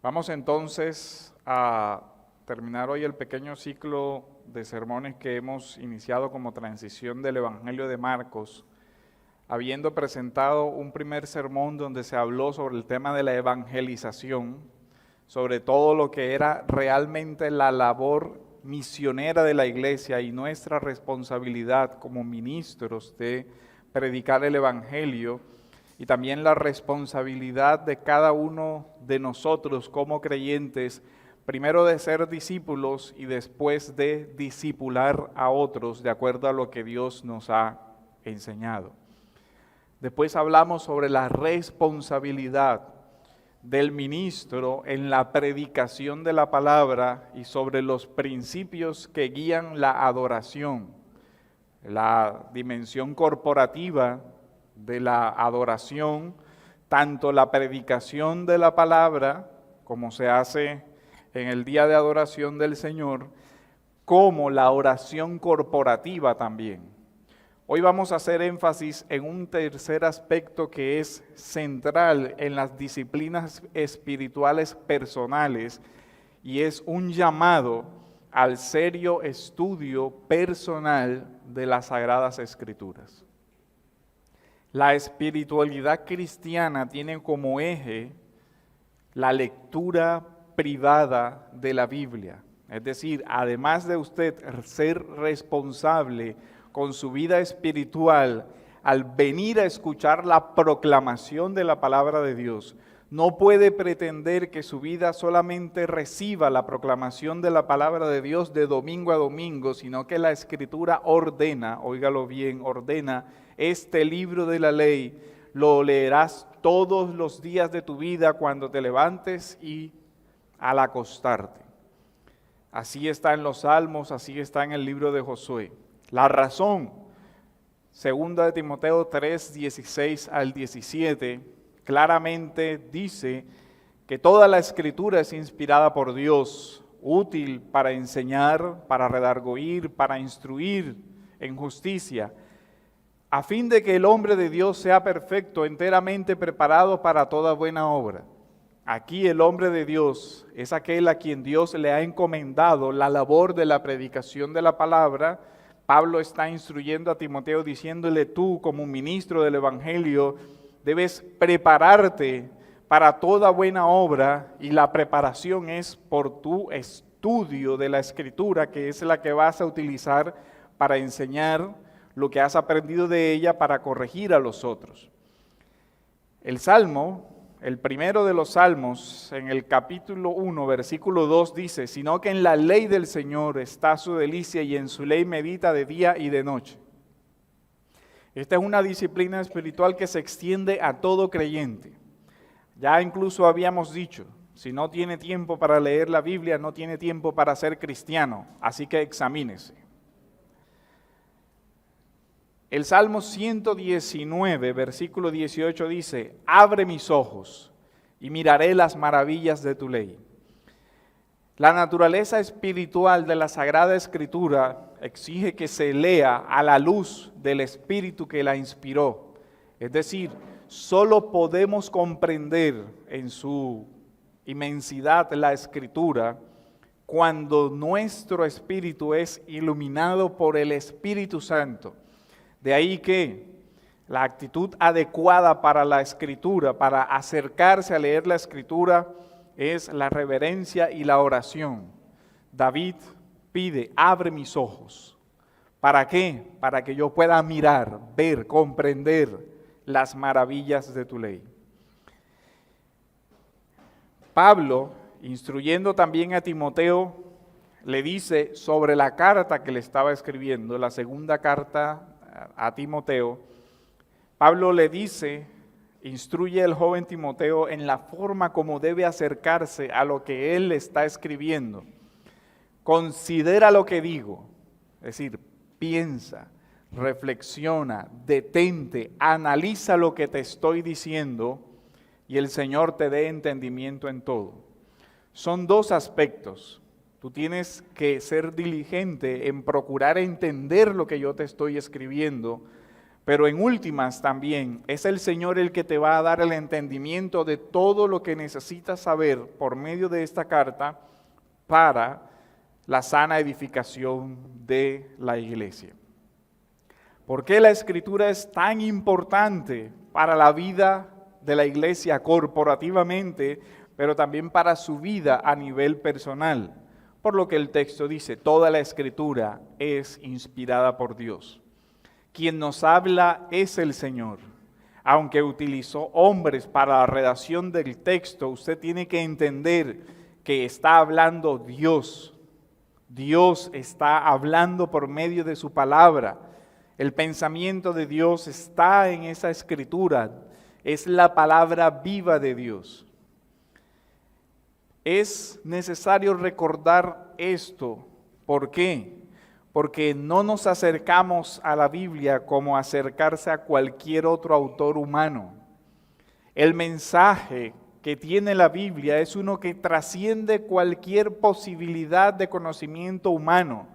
Vamos entonces a terminar hoy el pequeño ciclo de sermones que hemos iniciado como transición del Evangelio de Marcos, habiendo presentado un primer sermón donde se habló sobre el tema de la evangelización, sobre todo lo que era realmente la labor misionera de la iglesia y nuestra responsabilidad como ministros de predicar el Evangelio, y también la responsabilidad de cada uno de nosotros como creyentes, primero de ser discípulos y después de discipular a otros de acuerdo a lo que Dios nos ha enseñado. Después hablamos sobre la responsabilidad del ministro en la predicación de la palabra y sobre los principios que guían la adoración, la dimensión corporativa de la adoración, tanto la predicación de la palabra, como se hace en el día de adoración del Señor, como la oración corporativa también. Hoy vamos a hacer énfasis en un tercer aspecto que es central en las disciplinas espirituales personales y es un llamado al serio estudio personal de las Sagradas Escrituras. La espiritualidad cristiana tiene como eje la lectura privada de la Biblia. Es decir, además de usted ser responsable con su vida espiritual, al venir a escuchar la proclamación de la palabra de Dios, no puede pretender que su vida solamente reciba la proclamación de la palabra de Dios de domingo a domingo, sino que la Escritura ordena, óigalo bien, ordena este libro de la ley, lo leerás todos los días de tu vida cuando te levantes y al acostarte. Así está en los Salmos, así está en el libro de Josué. La razón, segunda de Timoteo 3, 16 al 17, claramente dice que toda la Escritura es inspirada por Dios, útil para enseñar, para redarguir, para instruir en justicia, a fin de que el hombre de Dios sea perfecto, enteramente preparado para toda buena obra. Aquí el hombre de Dios es aquel a quien Dios le ha encomendado la labor de la predicación de la palabra. Pablo está instruyendo a Timoteo diciéndole: tú como ministro del Evangelio debes prepararte para toda buena obra, y la preparación es por tu estudio de la Escritura, que es la que vas a utilizar para enseñar lo que has aprendido de ella para corregir a los otros. El Salmo, el primero de los Salmos, en el capítulo 1, versículo 2 dice: sino que en la ley del Señor está su delicia y en su ley medita de día y de noche. Esta es una disciplina espiritual que se extiende a todo creyente. Ya incluso habíamos dicho, si no tiene tiempo para leer la Biblia, no tiene tiempo para ser cristiano, así que examínese. El Salmo 119, versículo 18 dice: abre mis ojos y miraré las maravillas de tu ley. La naturaleza espiritual de la Sagrada Escritura exige que se lea a la luz del Espíritu que la inspiró. Es decir, solo podemos comprender en su inmensidad la Escritura cuando nuestro espíritu es iluminado por el Espíritu Santo. De ahí que la actitud adecuada para la Escritura, para acercarse a leer la Escritura, es la reverencia y la oración. David pide: abre mis ojos. ¿Para qué? Para que yo pueda mirar, ver, comprender las maravillas de tu ley. Pablo, instruyendo también a Timoteo, le dice sobre la carta que le estaba escribiendo, la segunda carta a Timoteo. Pablo le dice, instruye al joven Timoteo en la forma como debe acercarse a lo que él está escribiendo. Considera lo que digo, es decir, piensa, reflexiona, detente, analiza lo que te estoy diciendo y el Señor te dé entendimiento en todo. Son dos aspectos. Tú tienes que ser diligente en procurar entender lo que yo te estoy escribiendo, Pero en últimas también es el Señor el que te va a dar el entendimiento de todo lo que necesitas saber por medio de esta carta para la sana edificación de la iglesia. ¿Por qué la Escritura es tan importante para la vida de la iglesia corporativamente, pero también para su vida a nivel personal? Por lo que el texto dice, toda la Escritura es inspirada por Dios. Quien nos habla es el Señor. Aunque utilizó hombres para la redacción del texto, usted tiene que entender que está hablando Dios. Dios está hablando por medio de su palabra. El pensamiento de Dios está en esa escritura. Es la palabra viva de Dios. Es necesario recordar esto. ¿Por qué? Porque no nos acercamos a la Biblia como acercarse a cualquier otro autor humano. El mensaje que tiene la Biblia es uno que trasciende cualquier posibilidad de conocimiento humano.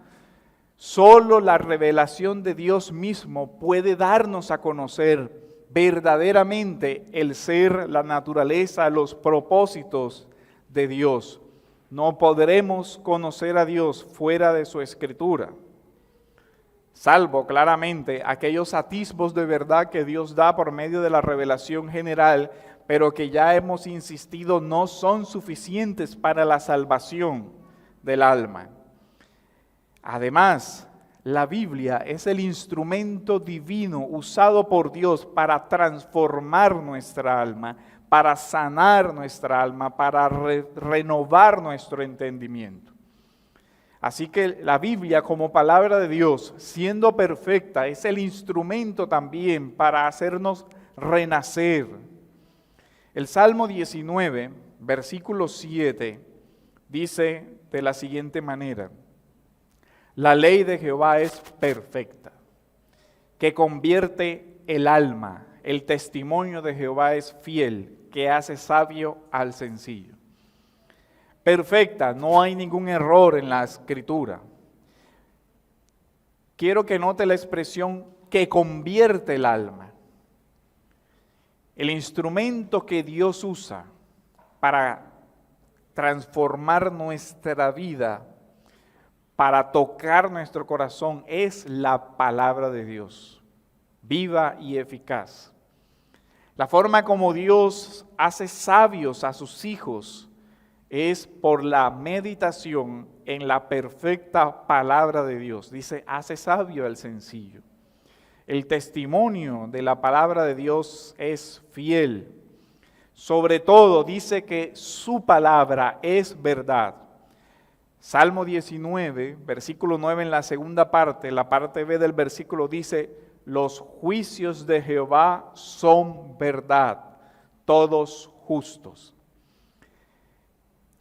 Solo la revelación de Dios mismo puede darnos a conocer verdaderamente el ser, la naturaleza, los propósitos de Dios. No podremos conocer a Dios fuera de su Escritura, salvo claramente aquellos atisbos de verdad que Dios da por medio de la revelación general, pero que ya hemos insistido no son suficientes para la salvación del alma. Además, la Biblia es el instrumento divino usado por Dios para transformar nuestra alma, para sanar nuestra alma, para renovar nuestro entendimiento. Así que la Biblia como palabra de Dios, siendo perfecta, es el instrumento también para hacernos renacer. El Salmo 19, versículo 7, dice de la siguiente manera: la ley de Jehová es perfecta, que convierte el alma. El testimonio de Jehová es fiel, que hace sabio al sencillo. Perfecta, no hay ningún error en la escritura. Quiero que note la expresión que convierte el alma. El instrumento que Dios usa para transformar nuestra vida, para tocar nuestro corazón, es la palabra de Dios, viva y eficaz. La forma como Dios hace sabios a sus hijos es por la meditación en la perfecta palabra de Dios. Dice, hace sabio al sencillo. El testimonio de la palabra de Dios es fiel. Sobre todo dice que su palabra es verdad. Salmo 19, versículo 9 en la segunda parte, la parte B del versículo dice, los juicios de Jehová son verdad, todos justos.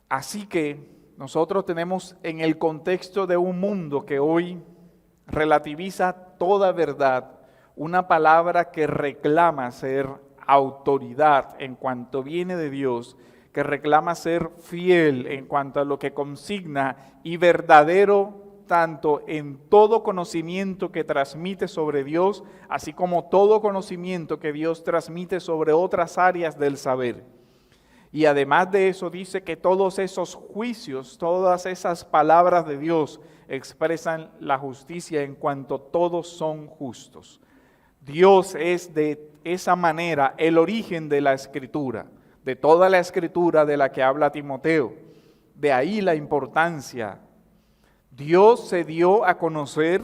Así que nosotros tenemos en el contexto de un mundo que hoy relativiza toda verdad, una palabra que reclama ser autoridad en cuanto viene de Dios, que reclama ser fiel en cuanto a lo que consigna y verdadero tanto en todo conocimiento que transmite sobre Dios, así como todo conocimiento que Dios transmite sobre otras áreas del saber. Y además de eso dice que todos esos juicios, todas esas palabras de Dios expresan la justicia en cuanto todos son justos. Dios es de esa manera el origen de la Escritura, de toda la Escritura de la que habla Timoteo. De ahí la importancia. Dios se dio a conocer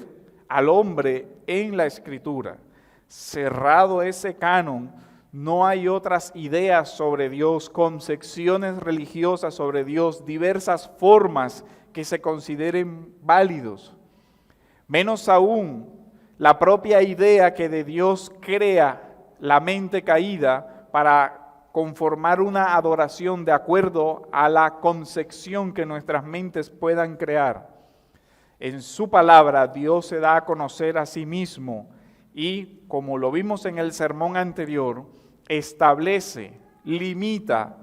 al hombre en la Escritura. Cerrado ese canon, no hay otras ideas sobre Dios, concepciones religiosas sobre Dios, diversas formas que se consideren válidos. Menos aún, la propia idea que de Dios crea la mente caída para conformar una adoración de acuerdo a la concepción que nuestras mentes puedan crear. En su palabra, Dios se da a conocer a sí mismo y, como lo vimos en el sermón anterior, establece, limita,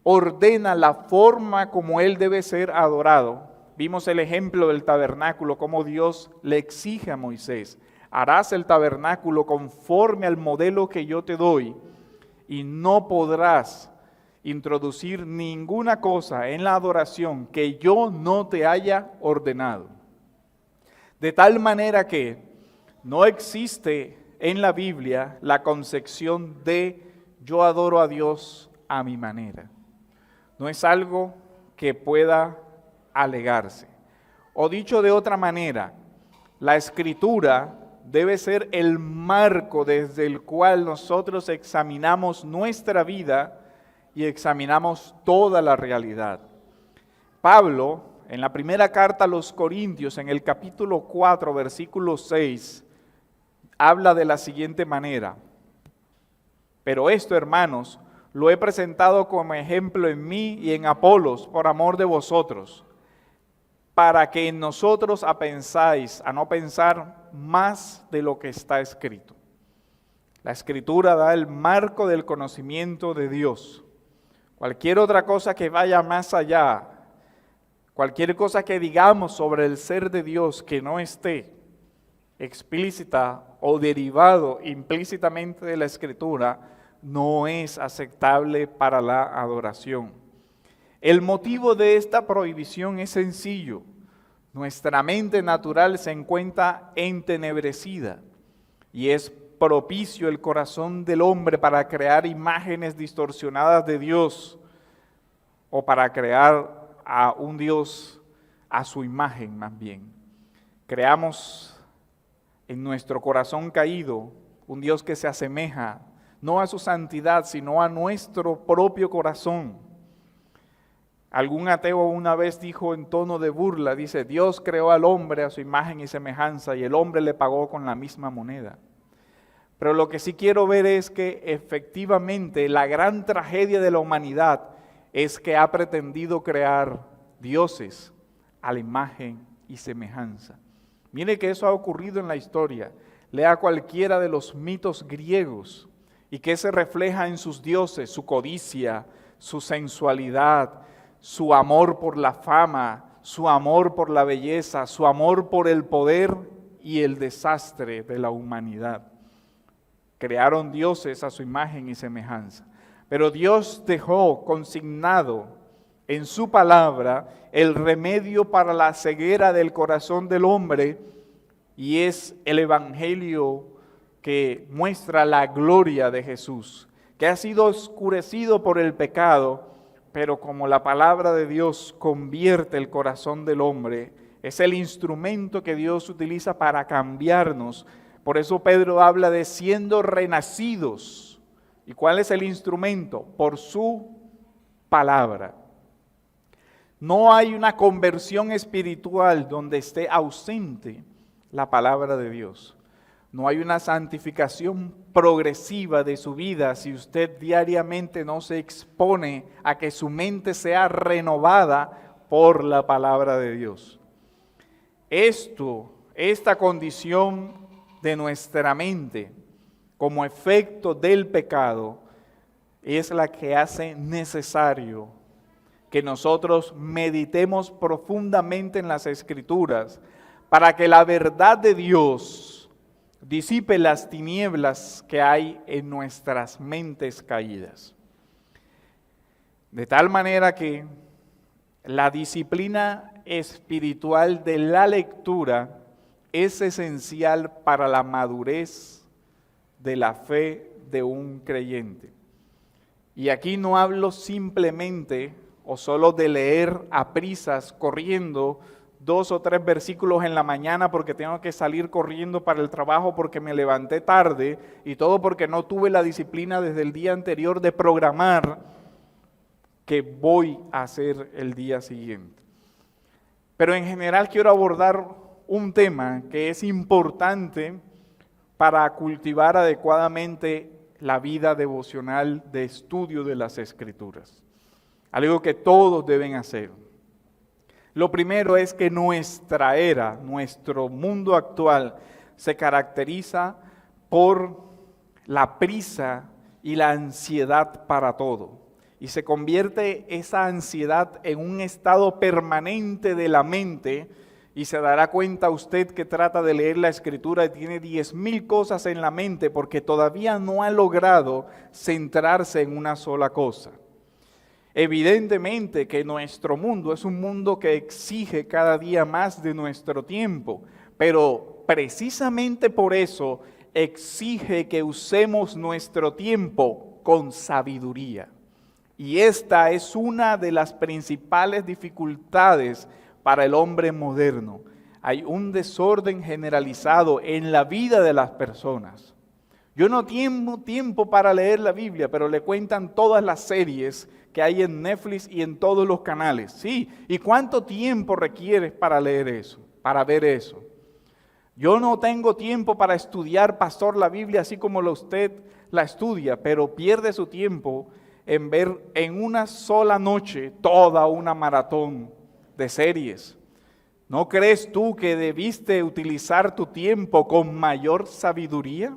ordena la forma como Él debe ser adorado. Vimos el ejemplo del tabernáculo, cómo Dios le exige a Moisés, harás el tabernáculo conforme al modelo que yo te doy y no podrás introducir ninguna cosa en la adoración que yo no te haya ordenado. De tal manera que no existe en la Biblia la concepción de yo adoro a Dios a mi manera. No es algo que pueda alegarse. O dicho de otra manera, la Escritura debe ser el marco desde el cual nosotros examinamos nuestra vida y examinamos toda la realidad. Pablo, en la primera carta a los Corintios, en el capítulo 4, versículo 6, habla de la siguiente manera: pero esto, hermanos, lo he presentado como ejemplo en mí y en Apolos, por amor de vosotros, para que en nosotros apensáis a no pensar más de lo que está escrito. La Escritura da el marco del conocimiento de Dios. Cualquier otra cosa que vaya más allá, cualquier cosa que digamos sobre el ser de Dios que no esté explícita o derivado implícitamente de la Escritura, no es aceptable para la adoración. El motivo de esta prohibición es sencillo. Nuestra mente natural se encuentra entenebrecida y es propicio el corazón del hombre para crear imágenes distorsionadas de Dios o para crear a un Dios a su imagen más bien. Creamos en nuestro corazón caído un Dios que se asemeja no a su santidad, sino a nuestro propio corazón. Algún ateo una vez dijo en tono de burla, dice: Dios creó al hombre a su imagen y semejanza y el hombre le pagó con la misma moneda. Pero lo que sí quiero ver es que efectivamente la gran tragedia de la humanidad es que ha pretendido crear dioses a la imagen y semejanza. Mire que eso ha ocurrido en la historia. Lea cualquiera de los mitos griegos y que se refleja en sus dioses, su codicia, su sensualidad, su amor por la fama, su amor por la belleza, su amor por el poder y el desastre de la humanidad. Crearon dioses a su imagen y semejanza. Pero Dios dejó consignado en su palabra el remedio para la ceguera del corazón del hombre, y es el evangelio que muestra la gloria de Jesús, que ha sido oscurecido por el pecado, pero como la palabra de Dios convierte el corazón del hombre, es el instrumento que Dios utiliza para cambiarnos. Por eso Pedro habla de siendo renacidos. ¿Y cuál es el instrumento? Por su palabra. No hay una conversión espiritual donde esté ausente la palabra de Dios. No hay una santificación progresiva de su vida si usted diariamente no se expone a que su mente sea renovada por la palabra de Dios. Esta condición de nuestra mente como efecto del pecado es la que hace necesario que nosotros meditemos profundamente en las Escrituras para que la verdad de Dios disipe las tinieblas que hay en nuestras mentes caídas. De tal manera que la disciplina espiritual de la lectura es esencial para la madurez de la fe de un creyente. Y aquí no hablo simplemente o solo de leer a prisas, corriendo 2 o 3 versículos en la mañana porque tengo que salir corriendo para el trabajo porque me levanté tarde y todo porque no tuve la disciplina desde el día anterior de programar que voy a hacer el día siguiente. Pero en general quiero abordar un tema que es importante para cultivar adecuadamente la vida devocional de estudio de las Escrituras. Algo que todos deben hacer. Lo primero es que nuestra era, nuestro mundo actual, se caracteriza por la prisa y la ansiedad para todo. Y se convierte esa ansiedad en un estado permanente de la mente Y se dará cuenta usted que trata de leer la Escritura y tiene 10,000 cosas en la mente porque todavía no ha logrado centrarse en una sola cosa. Evidentemente que nuestro mundo es un mundo que exige cada día más de nuestro tiempo, pero precisamente por eso exige que usemos nuestro tiempo con sabiduría. Y esta es una de las principales dificultades para el hombre moderno. Hay un desorden generalizado en la vida de las personas. Yo no tengo tiempo para leer la Biblia, pero le cuentan todas las series que hay en Netflix y en todos los canales. Sí, ¿y cuánto tiempo requieres para leer eso, para ver eso? Yo no tengo tiempo para estudiar, pastor, la Biblia así como usted la estudia, pero pierde su tiempo en ver en una sola noche toda una maratón de series. ¿No crees tú que debiste utilizar tu tiempo con mayor sabiduría?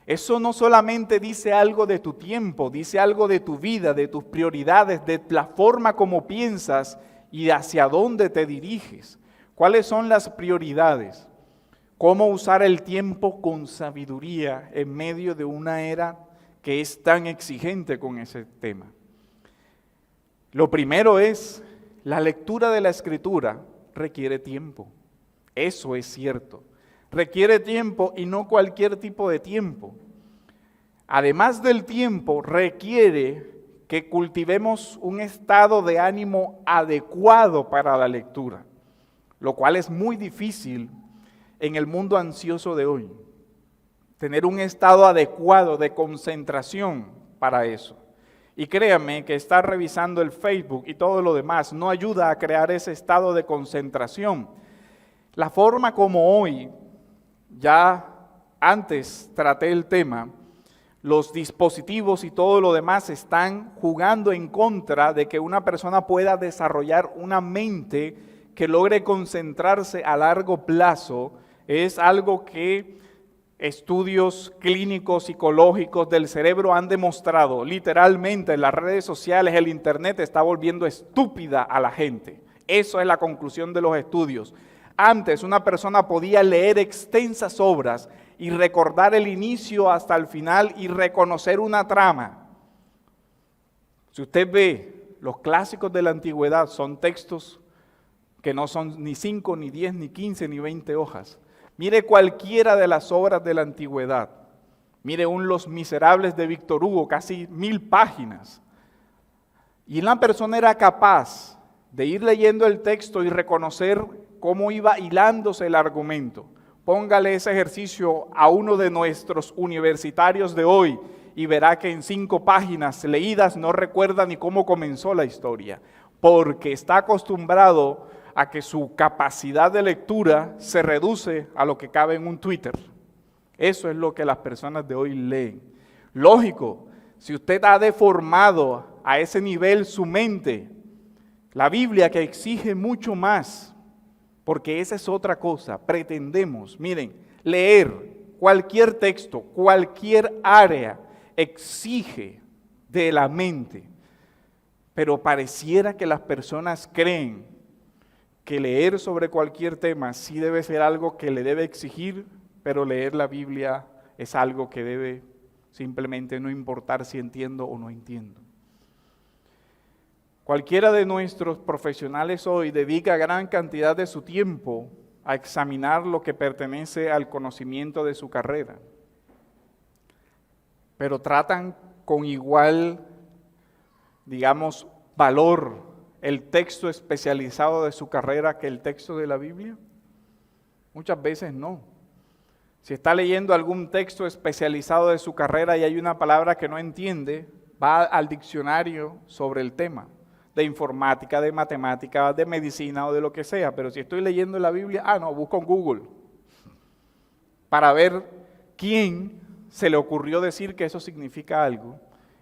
Eso no solamente dice algo de tu tiempo, dice algo de tu vida, de tus prioridades, de la forma como piensas y hacia dónde te diriges. ¿Cuáles son las prioridades? ¿Cómo usar el tiempo con sabiduría en medio de una era que es tan exigente con ese tema? Lo primero es, la lectura de la Escritura requiere tiempo. Eso es cierto. Requiere tiempo y no cualquier tipo de tiempo. Además del tiempo, requiere que cultivemos un estado de ánimo adecuado para la lectura, lo cual es muy difícil en el mundo ansioso de hoy. Tener un estado adecuado de concentración para eso. Y créanme que estar revisando el Facebook y todo lo demás no ayuda a crear ese estado de concentración. La forma como hoy, ya antes traté el tema, los dispositivos y todo lo demás están jugando en contra de que una persona pueda desarrollar una mente que logre concentrarse a largo plazo. Es algo que estudios clínicos, psicológicos del cerebro han demostrado. Literalmente en las redes sociales, el internet está volviendo estúpida a la gente. Eso es la conclusión de los estudios. Antes una persona podía leer extensas obras y recordar el inicio hasta el final y reconocer una trama. Si usted ve, los clásicos de la antigüedad son textos que no son ni 5, ni 10, ni 15, ni 20 hojas. Mire cualquiera de las obras de la antigüedad. Mire Los Miserables de Víctor Hugo, casi 1000 páginas. Y una persona era capaz de ir leyendo el texto y reconocer cómo iba hilándose el argumento. Póngale ese ejercicio a uno de nuestros universitarios de hoy y verá que en 5 páginas leídas no recuerda ni cómo comenzó la historia, porque está acostumbrado a que su capacidad de lectura se reduce a lo que cabe en un Twitter. Eso es lo que las personas de hoy leen. Lógico, si usted ha deformado a ese nivel su mente, la Biblia que exige mucho más, porque esa es otra cosa, pretendemos, miren, leer cualquier texto, cualquier área exige de la mente, pero pareciera que las personas creen que leer sobre cualquier tema sí debe ser algo que le debe exigir, pero leer la Biblia es algo que debe simplemente no importar si entiendo o no entiendo. Cualquiera de nuestros profesionales hoy dedica gran cantidad de su tiempo a examinar lo que pertenece al conocimiento de su carrera, pero tratan con igual, digamos, valor el texto especializado de su carrera que el texto de la Biblia. Muchas veces no. Si está leyendo algún texto especializado de su carrera y hay una palabra que no entiende, va al diccionario sobre el tema, de informática, de matemática, de medicina o de lo que sea, pero si estoy leyendo la Biblia, no, busco en Google para ver quién se le ocurrió decir que eso significa algo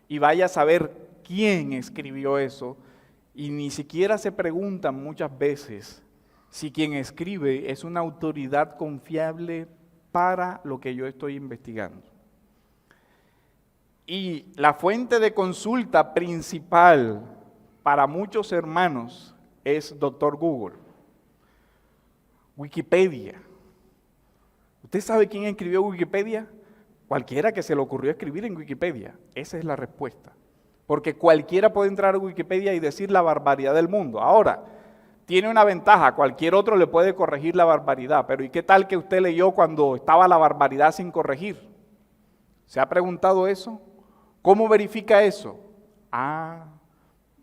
y vaya a saber quién escribió eso y ni siquiera se preguntan muchas veces si quien escribe es una autoridad confiable para lo que yo estoy investigando. Y la fuente de consulta principal para muchos hermanos es Dr. Google. Wikipedia. ¿Usted sabe quién escribió Wikipedia? Cualquiera que se le ocurrió escribir en Wikipedia. Esa es la respuesta. Porque cualquiera puede entrar a Wikipedia y decir la barbaridad del mundo. Ahora, tiene una ventaja, cualquier otro le puede corregir la barbaridad, pero ¿y qué tal que usted leyó cuando estaba la barbaridad sin corregir? ¿Se ha preguntado eso? ¿Cómo verifica eso?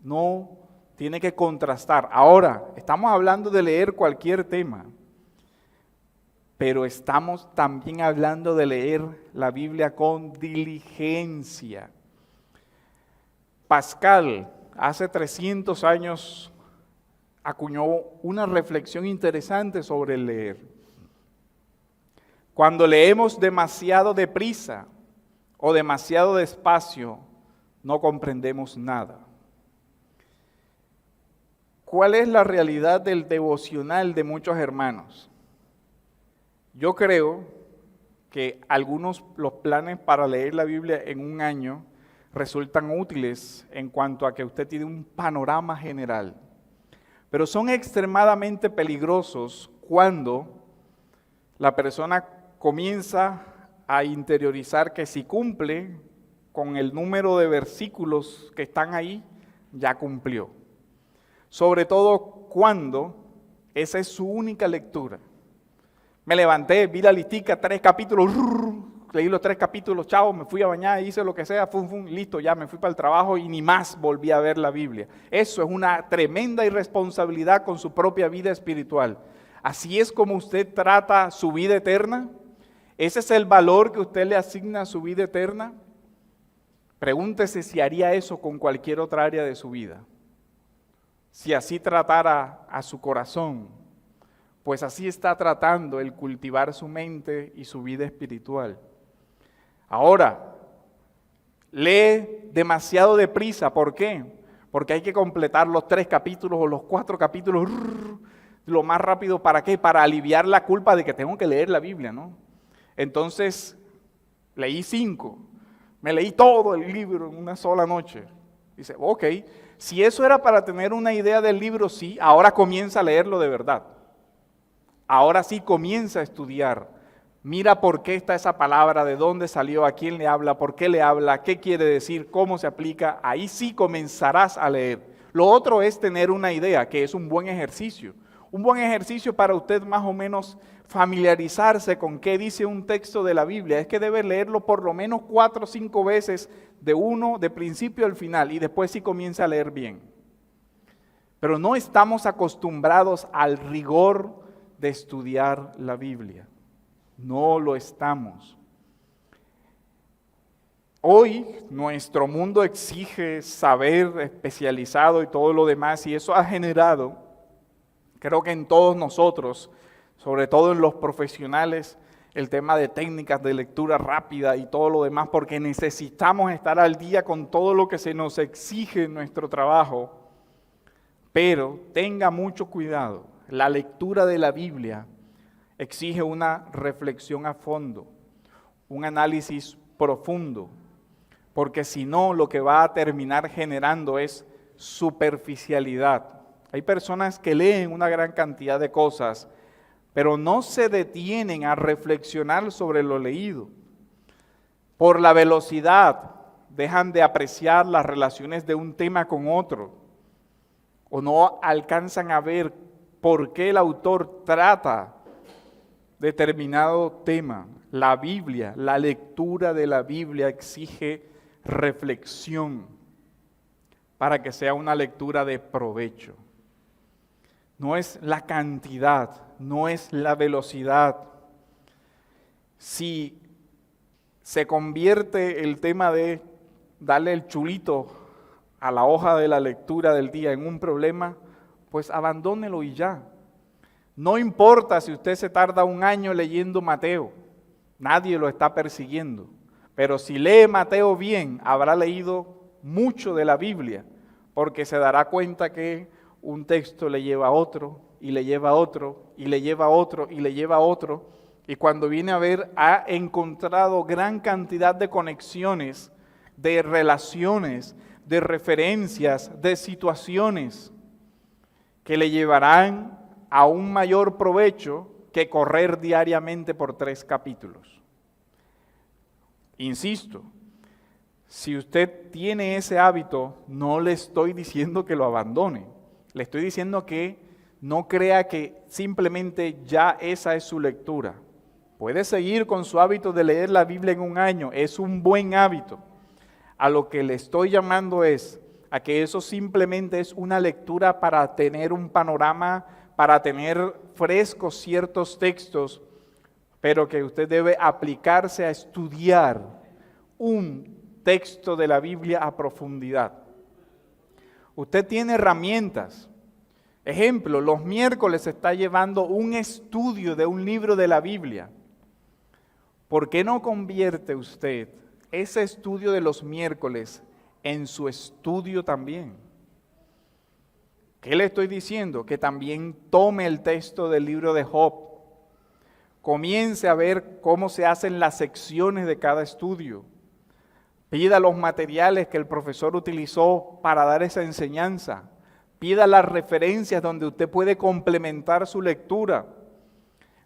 No, tiene que contrastar. Ahora, estamos hablando de leer cualquier tema, pero estamos también hablando de leer la Biblia con diligencia. Pascal, hace 300 años, acuñó una reflexión interesante sobre el leer. Cuando leemos demasiado deprisa o demasiado despacio, no comprendemos nada. ¿Cuál es la realidad del devocional de muchos hermanos? Yo creo que los planes para leer la Biblia en un año resultan útiles en cuanto a que usted tiene un panorama general, pero son extremadamente peligrosos cuando la persona comienza a interiorizar que si cumple con el número de versículos que están ahí, ya cumplió. Sobre todo cuando esa es su única lectura. Me levanté, vi la listica, 3 capítulos, leí los 3 capítulos, chao, me fui a bañar, hice lo que sea, listo, ya me fui para el trabajo y ni más volví a ver la Biblia. Eso es una tremenda irresponsabilidad con su propia vida espiritual. Así es como usted trata su vida eterna. ¿Ese es el valor que usted le asigna a su vida eterna? Pregúntese si haría eso con cualquier otra área de su vida. Si así tratara a su corazón, pues así está tratando el cultivar su mente y su vida espiritual. Ahora, lee demasiado deprisa. ¿Por qué? Porque hay que completar los 3 capítulos o los 4 capítulos lo más rápido. ¿Para qué? Para aliviar la culpa de que tengo que leer la Biblia, ¿no? Entonces, leí 5. Me leí todo el libro en una sola noche. Dice, ok, si eso era para tener una idea del libro, sí, ahora comienza a leerlo de verdad. Ahora sí comienza a estudiar. Mira por qué está esa palabra, de dónde salió, a quién le habla, por qué le habla, qué quiere decir, cómo se aplica. Ahí sí comenzarás a leer. Lo otro es tener una idea, que es un buen ejercicio. Un buen ejercicio para usted más o menos familiarizarse con qué dice un texto de la Biblia. Es que debe leerlo por lo menos 4 o 5 veces de principio al final y después sí comienza a leer bien. Pero no estamos acostumbrados al rigor de estudiar la Biblia. No lo estamos. Hoy nuestro mundo exige saber especializado y todo lo demás, y eso ha generado, creo que en todos nosotros, sobre todo en los profesionales, el tema de técnicas de lectura rápida y todo lo demás, porque necesitamos estar al día con todo lo que se nos exige en nuestro trabajo. Pero tenga mucho cuidado, la lectura de la Biblia exige una reflexión a fondo, un análisis profundo, porque si no, lo que va a terminar generando es superficialidad. Hay personas que leen una gran cantidad de cosas, pero no se detienen a reflexionar sobre lo leído. Por la velocidad, dejan de apreciar las relaciones de un tema con otro, o no alcanzan a ver por qué el autor trata determinado tema. La Biblia, la lectura de la Biblia exige reflexión para que sea una lectura de provecho. No es la cantidad, no es la velocidad. Si se convierte el tema de darle el chulito a la hoja de la lectura del día en un problema, pues abandónelo y ya. No importa si usted se tarda 1 año leyendo Mateo, nadie lo está persiguiendo. Pero si lee Mateo bien, habrá leído mucho de la Biblia, porque se dará cuenta que un texto le lleva a otro, y le lleva a otro, y le lleva a otro, y le lleva a otro, y cuando viene a ver, ha encontrado gran cantidad de conexiones, de relaciones, de referencias, de situaciones que le llevarán aún mayor provecho que correr diariamente por 3 capítulos. Insisto, si usted tiene ese hábito, no le estoy diciendo que lo abandone. Le estoy diciendo que no crea que simplemente ya esa es su lectura. Puede seguir con su hábito de leer la Biblia en un año, es un buen hábito. A lo que le estoy llamando es a que eso simplemente es una lectura para tener un panorama, para tener frescos ciertos textos, pero que usted debe aplicarse a estudiar un texto de la Biblia a profundidad. Usted tiene herramientas. Ejemplo, los miércoles se está llevando un estudio de un libro de la Biblia. ¿Por qué no convierte usted ese estudio de los miércoles en su estudio también? ¿Qué le estoy diciendo? Que también tome el texto del libro de Job. Comience a ver cómo se hacen las secciones de cada estudio. Pida los materiales que el profesor utilizó para dar esa enseñanza. Pida las referencias donde usted puede complementar su lectura.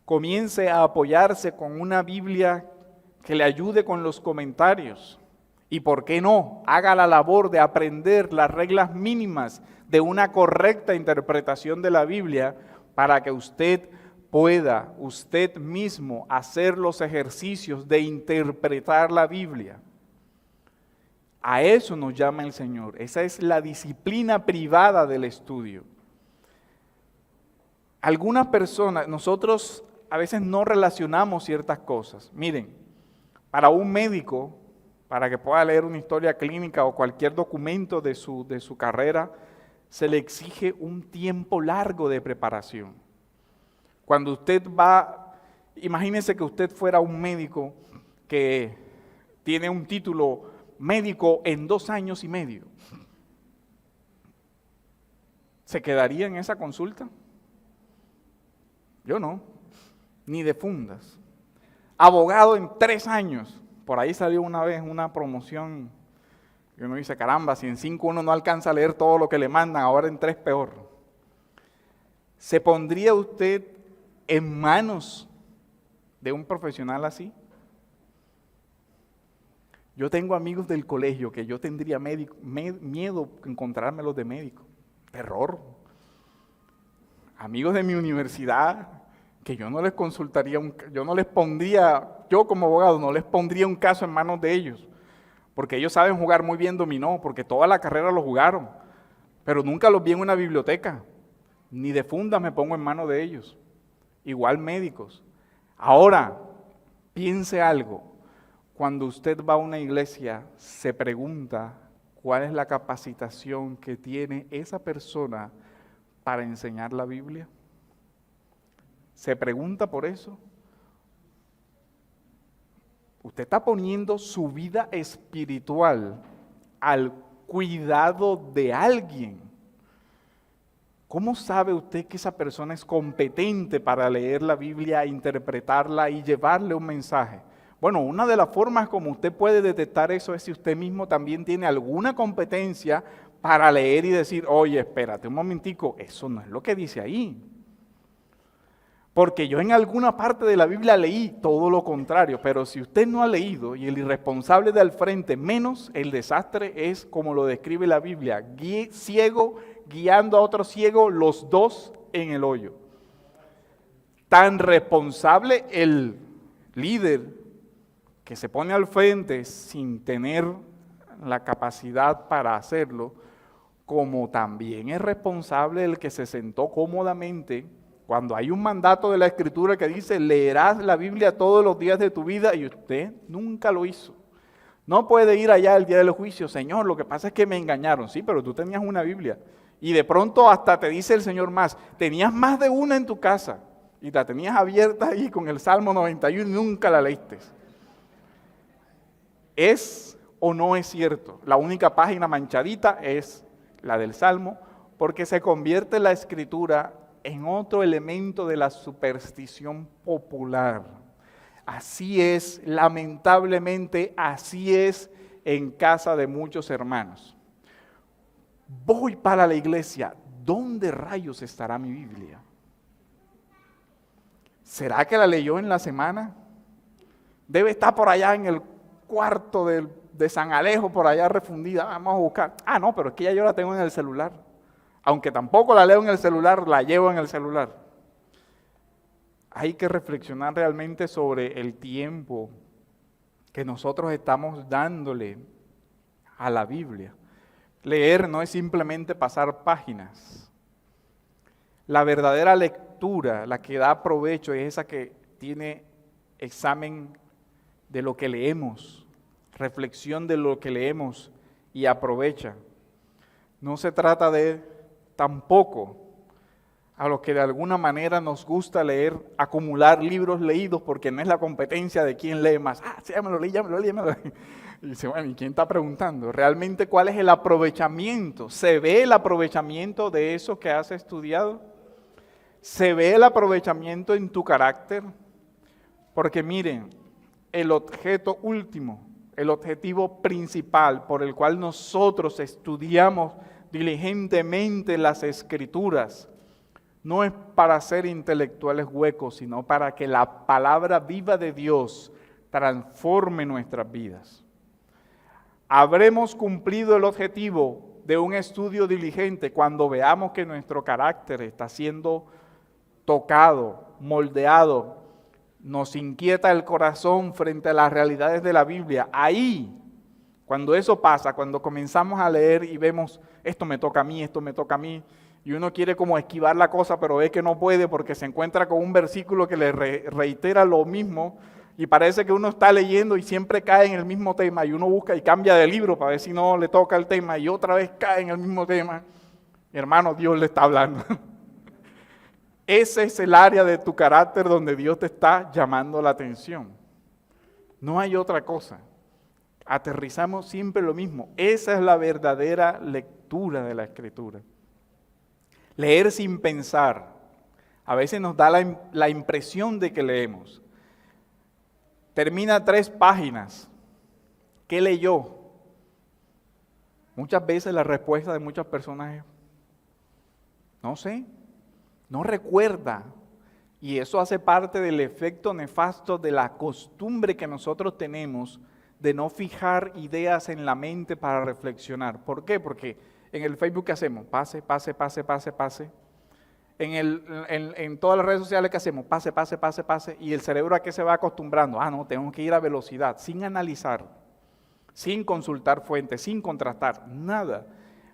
Comience a apoyarse con una Biblia que le ayude con los comentarios. Y por qué no, haga la labor de aprender las reglas mínimas de una correcta interpretación de la Biblia para que usted pueda, usted mismo, hacer los ejercicios de interpretar la Biblia. A eso nos llama el Señor. Esa es la disciplina privada del estudio. Algunas personas, nosotros a veces no relacionamos ciertas cosas. Miren, para un médico, para que pueda leer una historia clínica o cualquier documento de su carrera, se le exige un tiempo largo de preparación. Cuando usted va, imagínese que usted fuera un médico que tiene un título médico en 2 años y medio. ¿Se quedaría en esa consulta? Yo no, ni de fundas. Abogado en 3 años. Por ahí salió una vez una promoción y uno dice, caramba, si en 5 uno no alcanza a leer todo lo que le mandan, ahora en 3 peor. ¿Se pondría usted en manos de un profesional así? Yo tengo amigos del colegio que yo tendría miedo encontrármelos de médico. Terror. Amigos de mi universidad que yo no les consultaría, yo no les pondría, yo como abogado no les pondría un caso en manos de ellos, porque ellos saben jugar muy bien dominó, porque toda la carrera lo jugaron, pero nunca los vi en una biblioteca, ni de fundas me pongo en manos de ellos, igual médicos. Ahora, piense algo, cuando usted va a una iglesia, se pregunta cuál es la capacitación que tiene esa persona para enseñar la Biblia. ¿Se pregunta por eso? Usted está poniendo su vida espiritual al cuidado de alguien. ¿Cómo sabe usted que esa persona es competente para leer la Biblia, interpretarla y llevarle un mensaje? Bueno, una de las formas como usted puede detectar eso es si usted mismo también tiene alguna competencia para leer y decir, oye, espérate un momentico, eso no es lo que dice ahí. Porque yo en alguna parte de la Biblia leí todo lo contrario, pero si usted no ha leído y el irresponsable de al frente menos, el desastre es como lo describe la Biblia, ciego guiando a otro ciego, los dos en el hoyo. Tan responsable el líder que se pone al frente sin tener la capacidad para hacerlo, como también es responsable el que se sentó cómodamente cuando hay un mandato de la Escritura que dice, leerás la Biblia todos los días de tu vida y usted nunca lo hizo. No puede ir allá el día del juicio, Señor, lo que pasa es que me engañaron. Sí, pero tú tenías una Biblia. Y de pronto hasta te dice el Señor más, tenías más de una en tu casa y la tenías abierta ahí con el Salmo 91 y nunca la leíste. ¿Es o no es cierto? La única página manchadita es la del Salmo, porque se convierte la Escritura en otro elemento de la superstición popular. Así es, lamentablemente, así es en casa de muchos hermanos. Voy para la iglesia, ¿dónde rayos estará mi Biblia? ¿Será que la leyó en la semana? Debe estar por allá en el cuarto de San Alejo, por allá refundida. Vamos a buscar. Ah, no, pero es que ya yo la tengo en el celular. Aunque tampoco la leo en el celular, la llevo en el celular. Hay que reflexionar realmente sobre el tiempo que nosotros estamos dándole a la Biblia. Leer no es simplemente pasar páginas. La verdadera lectura, la que da provecho, es esa que tiene examen de lo que leemos, reflexión de lo que leemos y aprovecha. No se trata de tampoco a los que de alguna manera nos gusta leer, acumular libros leídos, porque no es la competencia de quién lee más. Ah, sí, ya me lo leí. Y dice, bueno, ¿y quién está preguntando? Realmente, ¿cuál es el aprovechamiento? ¿Se ve el aprovechamiento de eso que has estudiado? ¿Se ve el aprovechamiento en tu carácter? Porque miren, el objeto último, el objetivo principal por el cual nosotros estudiamos diligentemente las Escrituras, no es para ser intelectuales huecos, sino para que la palabra viva de Dios transforme nuestras vidas. Habremos cumplido el objetivo de un estudio diligente cuando veamos que nuestro carácter está siendo tocado, moldeado, nos inquieta el corazón frente a las realidades de la Biblia. Ahí, cuando eso pasa, cuando comenzamos a leer y vemos, esto me toca a mí, y uno quiere como esquivar la cosa, pero ve que no puede porque se encuentra con un versículo que le reitera lo mismo, y parece que uno está leyendo y siempre cae en el mismo tema, y uno busca y cambia de libro para ver si no le toca el tema, y otra vez cae en el mismo tema. Hermano, Dios le está hablando. Ese es el área de tu carácter donde Dios te está llamando la atención. No hay otra cosa. Aterrizamos siempre lo mismo. Esa es la verdadera lectura de la Escritura. Leer sin pensar. A veces nos da la impresión de que leemos. Termina 3 páginas. ¿Qué leyó? Muchas veces la respuesta de muchas personas es, no sé, no recuerda. Y eso hace parte del efecto nefasto de la costumbre que nosotros tenemos de no fijar ideas en la mente para reflexionar. ¿Por qué? Porque en el Facebook, ¿qué hacemos? Pase. En todas las redes sociales, ¿qué hacemos? Pase. Y el cerebro, ¿a qué se va acostumbrando? Ah, no, tengo que ir a velocidad, sin analizar, sin consultar fuentes, sin contrastar, nada.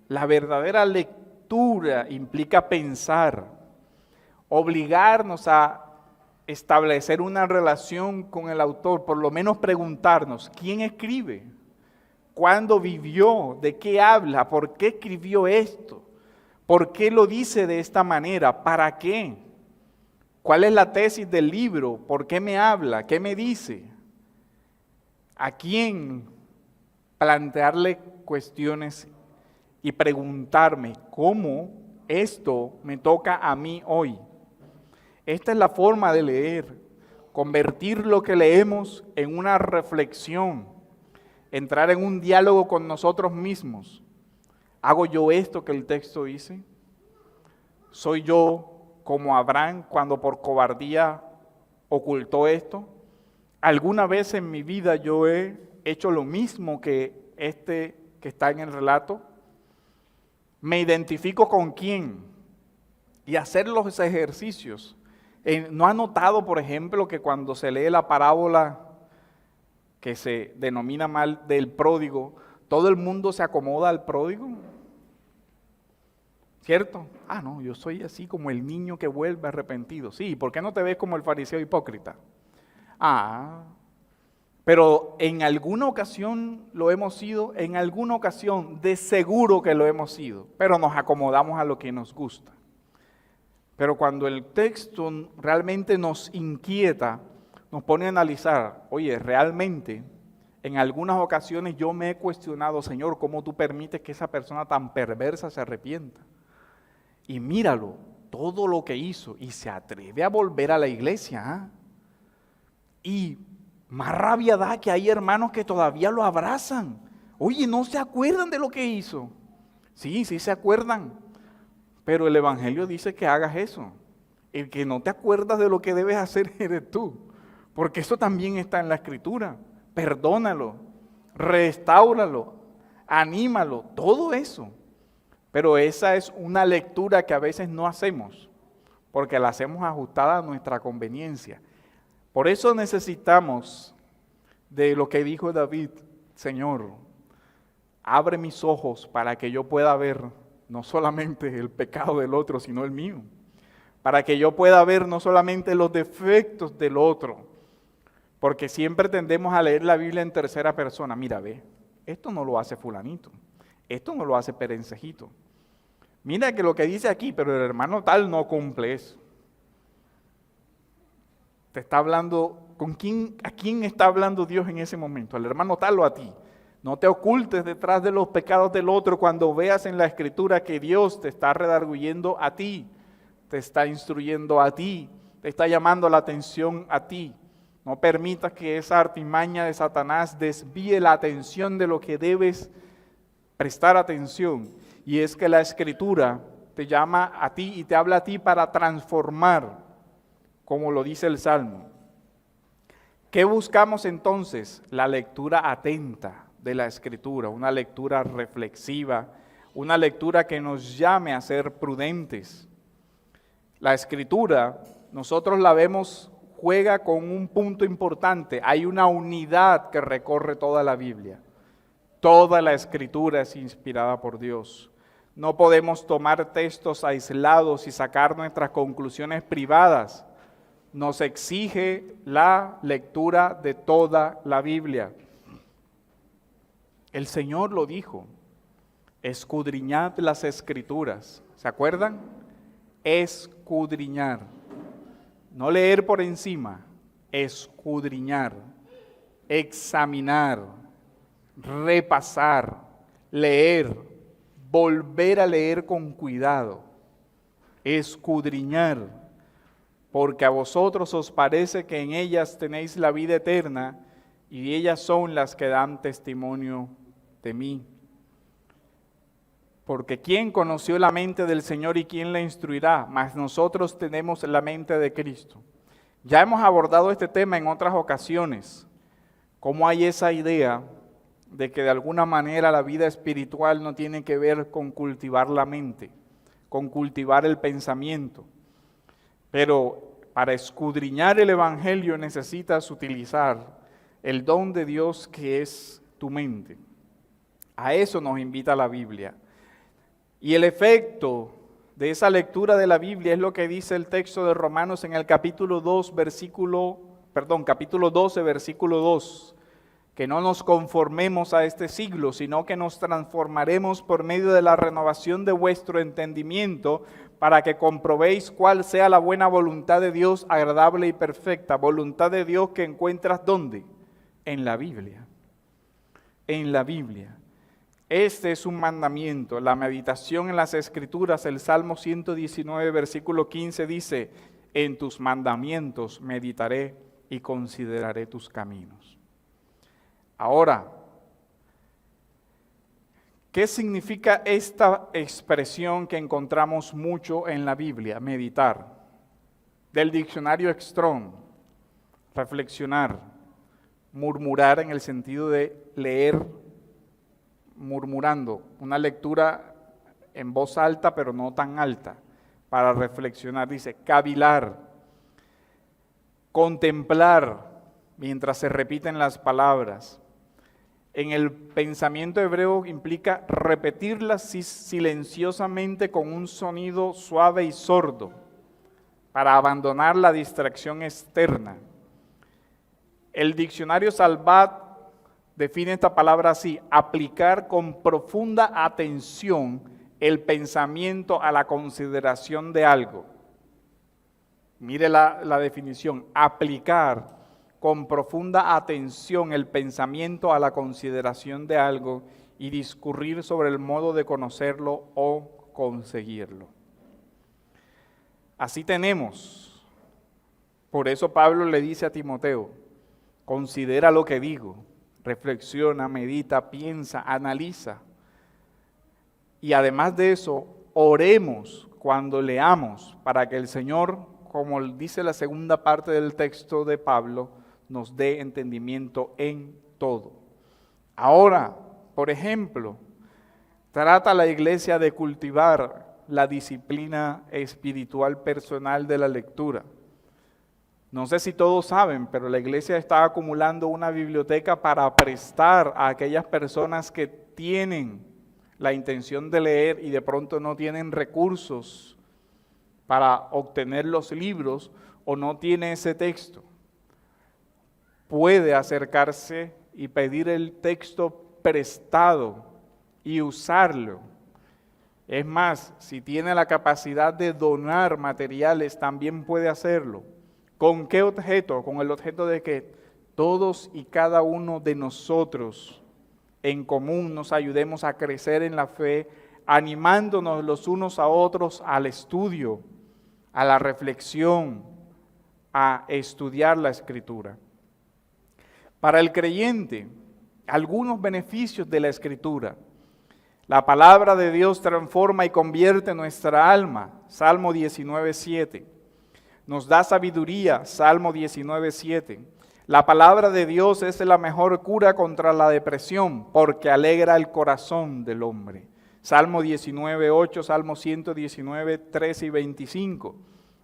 La verdadera lectura implica pensar, obligarnos a establecer una relación con el autor, por lo menos preguntarnos, ¿quién escribe? ¿Cuándo vivió? ¿De qué habla? ¿Por qué escribió esto? ¿Por qué lo dice de esta manera? ¿Para qué? ¿Cuál es la tesis del libro? ¿Por qué me habla? ¿Qué me dice? ¿A quién plantearle cuestiones y preguntarme cómo esto me toca a mí hoy? Esta es la forma de leer, convertir lo que leemos en una reflexión, entrar en un diálogo con nosotros mismos. ¿Hago yo esto que el texto dice? ¿Soy yo como Abraham cuando por cobardía ocultó esto? ¿Alguna vez en mi vida yo he hecho lo mismo que este que está en el relato? ¿Me identifico con quién? Y hacer los ejercicios. ¿No ha notado, por ejemplo, que cuando se lee la parábola que se denomina mal del pródigo, todo el mundo se acomoda al pródigo? ¿Cierto? Ah, no, yo soy así como el niño que vuelve arrepentido. Sí, ¿por qué no te ves como el fariseo hipócrita? Ah, pero en alguna ocasión lo hemos sido, en alguna ocasión de seguro que lo hemos sido, pero nos acomodamos a lo que nos gusta. Pero cuando el texto realmente nos inquieta, nos pone a analizar, oye, realmente en algunas ocasiones yo me he cuestionado, Señor, ¿cómo tú permites que esa persona tan perversa se arrepienta? Y míralo, todo lo que hizo, y se atreve a volver a la iglesia. Y más rabia da que hay hermanos que todavía lo abrazan. Oye, ¿no se acuerdan de lo que hizo? Sí se acuerdan. Pero el Evangelio dice que hagas eso. El que no te acuerdas de lo que debes hacer eres tú, porque eso también está en la Escritura. Perdónalo, restáuralo, anímalo, todo eso. Pero esa es una lectura que a veces no hacemos, porque la hacemos ajustada a nuestra conveniencia. Por eso necesitamos de lo que dijo David: Señor, abre mis ojos para que yo pueda ver no solamente el pecado del otro, sino el mío. Para que yo pueda ver no solamente los defectos del otro, porque siempre tendemos a leer la Biblia en tercera persona. Mira, ve, esto no lo hace fulanito, esto no lo hace perencejito. Mira que lo que dice aquí, pero el hermano tal no cumple eso. Te está hablando, ¿a quién está hablando Dios en ese momento? ¿Al hermano tal o a ti? No te ocultes detrás de los pecados del otro cuando veas en la Escritura que Dios te está redarguyendo a ti, te está instruyendo a ti, te está llamando la atención a ti. No permitas que esa artimaña de Satanás desvíe la atención de lo que debes prestar atención. Y es que la Escritura te llama a ti y te habla a ti para transformar, como lo dice el Salmo. ¿Qué buscamos entonces? La lectura atenta de la Escritura, una lectura reflexiva, una lectura que nos llame a ser prudentes. La Escritura, nosotros la vemos, juega con un punto importante. Hay una unidad que recorre toda la Biblia. Toda la Escritura es inspirada por Dios. No podemos tomar textos aislados y sacar nuestras conclusiones privadas. Nos exige la lectura de toda la Biblia. El Señor lo dijo: escudriñad las Escrituras. ¿Se acuerdan? Escudriñar. No leer por encima, escudriñar, examinar, repasar, leer, volver a leer con cuidado, escudriñar, porque a vosotros os parece que en ellas tenéis la vida eterna, y ellas son las que dan testimonio de mí. Porque ¿quién conoció la mente del Señor y quién la instruirá? Mas nosotros tenemos la mente de Cristo. Ya hemos abordado este tema en otras ocasiones, cómo hay esa idea de que de alguna manera la vida espiritual no tiene que ver con cultivar la mente, con cultivar el pensamiento. Pero para escudriñar el Evangelio necesitas utilizar el don de Dios que es tu mente. A eso nos invita la Biblia. Y el efecto de esa lectura de la Biblia es lo que dice el texto de Romanos en el capítulo 12, versículo 2, que no nos conformemos a este siglo, sino que nos transformaremos por medio de la renovación de vuestro entendimiento, para que comprobéis cuál sea la buena voluntad de Dios, agradable y perfecta. Voluntad de Dios que encuentras ¿dónde? En la Biblia. En la Biblia. Este es un mandamiento, la meditación en las Escrituras. El Salmo 119, versículo 15 dice: en tus mandamientos meditaré y consideraré tus caminos. Ahora, ¿qué significa esta expresión que encontramos mucho en la Biblia? Meditar. Del diccionario Strong, reflexionar, murmurar en el sentido de leer murmurando, una lectura en voz alta pero no tan alta, para reflexionar. Dice cavilar, contemplar mientras se repiten las palabras. En el pensamiento hebreo implica repetirlas silenciosamente con un sonido suave y sordo, para abandonar la distracción externa. El diccionario Salvat define esta palabra así: aplicar con profunda atención el pensamiento a la consideración de algo. Mire la definición: aplicar con profunda atención el pensamiento a la consideración de algo y discurrir sobre el modo de conocerlo o conseguirlo. Así tenemos. Por eso Pablo le dice a Timoteo: considera lo que digo, reflexiona, medita, piensa, analiza. Y además de eso, oremos cuando leamos para que el Señor como dice la segunda parte del texto de Pablo, nos dé entendimiento en todo. Ahora, por ejemplo, trata la iglesia de cultivar la disciplina espiritual personal de la lectura. No sé si todos saben, pero la iglesia está acumulando una biblioteca para prestar a aquellas personas que tienen la intención de leer y de pronto no tienen recursos para obtener los libros o no tiene ese texto. Puede acercarse y pedir el texto prestado y usarlo. Es más, si tiene la capacidad de donar materiales, también puede hacerlo. ¿Con qué objeto? Con el objeto de que todos y cada uno de nosotros en común nos ayudemos a crecer en la fe, animándonos los unos a otros al estudio, a la reflexión, a estudiar la Escritura. Para el creyente, algunos beneficios de la Escritura. La palabra de Dios transforma y convierte nuestra alma, Salmo 19:7. Nos da sabiduría, Salmo 19:7. La palabra de Dios es la mejor cura contra la depresión, porque alegra el corazón del hombre. Salmo 19:8, Salmo 119, 13 y 25.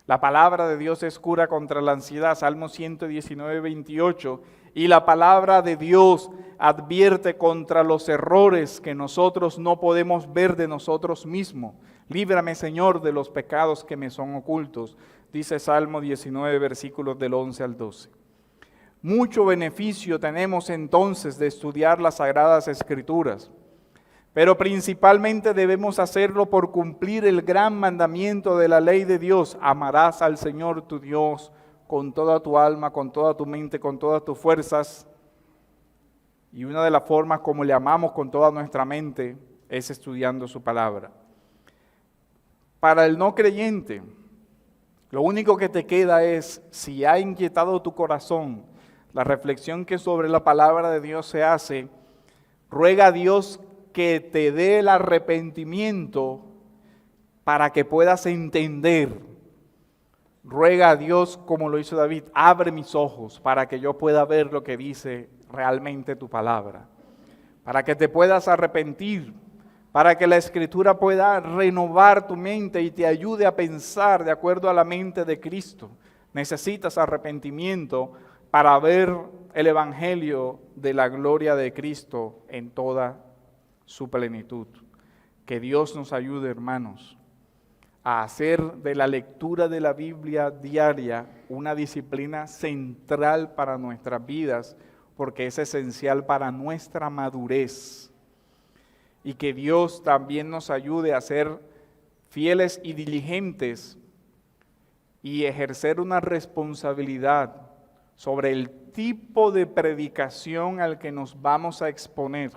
La palabra de Dios es cura contra la ansiedad, Salmo 119, 28. Y la palabra de Dios advierte contra los errores que nosotros no podemos ver de nosotros mismos. Líbrame, Señor, de los pecados que me son ocultos, dice Salmo 19, versículos del 11 al 12. Mucho beneficio tenemos entonces de estudiar las Sagradas Escrituras, pero principalmente debemos hacerlo por cumplir el gran mandamiento de la ley de Dios: amarás al Señor tu Dios con toda tu alma, con toda tu mente, con todas tus fuerzas. Y una de las formas como le amamos con toda nuestra mente es estudiando su palabra. Para el no creyente, lo único que te queda es, si ha inquietado tu corazón, la reflexión que sobre la palabra de Dios se hace, ruega a Dios que te dé el arrepentimiento para que puedas entender. Ruega a Dios, como lo hizo David, abre mis ojos para que yo pueda ver lo que dice realmente tu palabra, para que te puedas arrepentir, para que la Escritura pueda renovar tu mente y te ayude a pensar de acuerdo a la mente de Cristo. Necesitas arrepentimiento para ver el Evangelio de la gloria de Cristo en toda su plenitud. Que Dios nos ayude, hermanos, a hacer de la lectura de la Biblia diaria una disciplina central para nuestras vidas, porque es esencial para nuestra madurez. Y que Dios también nos ayude a ser fieles y diligentes y ejercer una responsabilidad sobre el tipo de predicación al que nos vamos a exponer,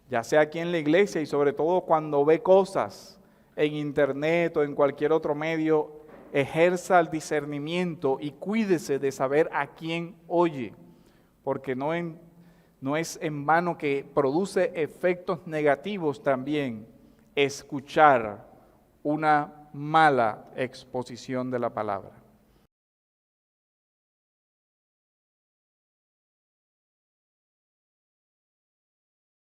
ya sea aquí en la iglesia y sobre todo cuando ve cosas en internet o en cualquier otro medio, ejerza el discernimiento y cuídese de saber a quién oye, porque no es en vano que produce efectos negativos también escuchar una mala exposición de la palabra.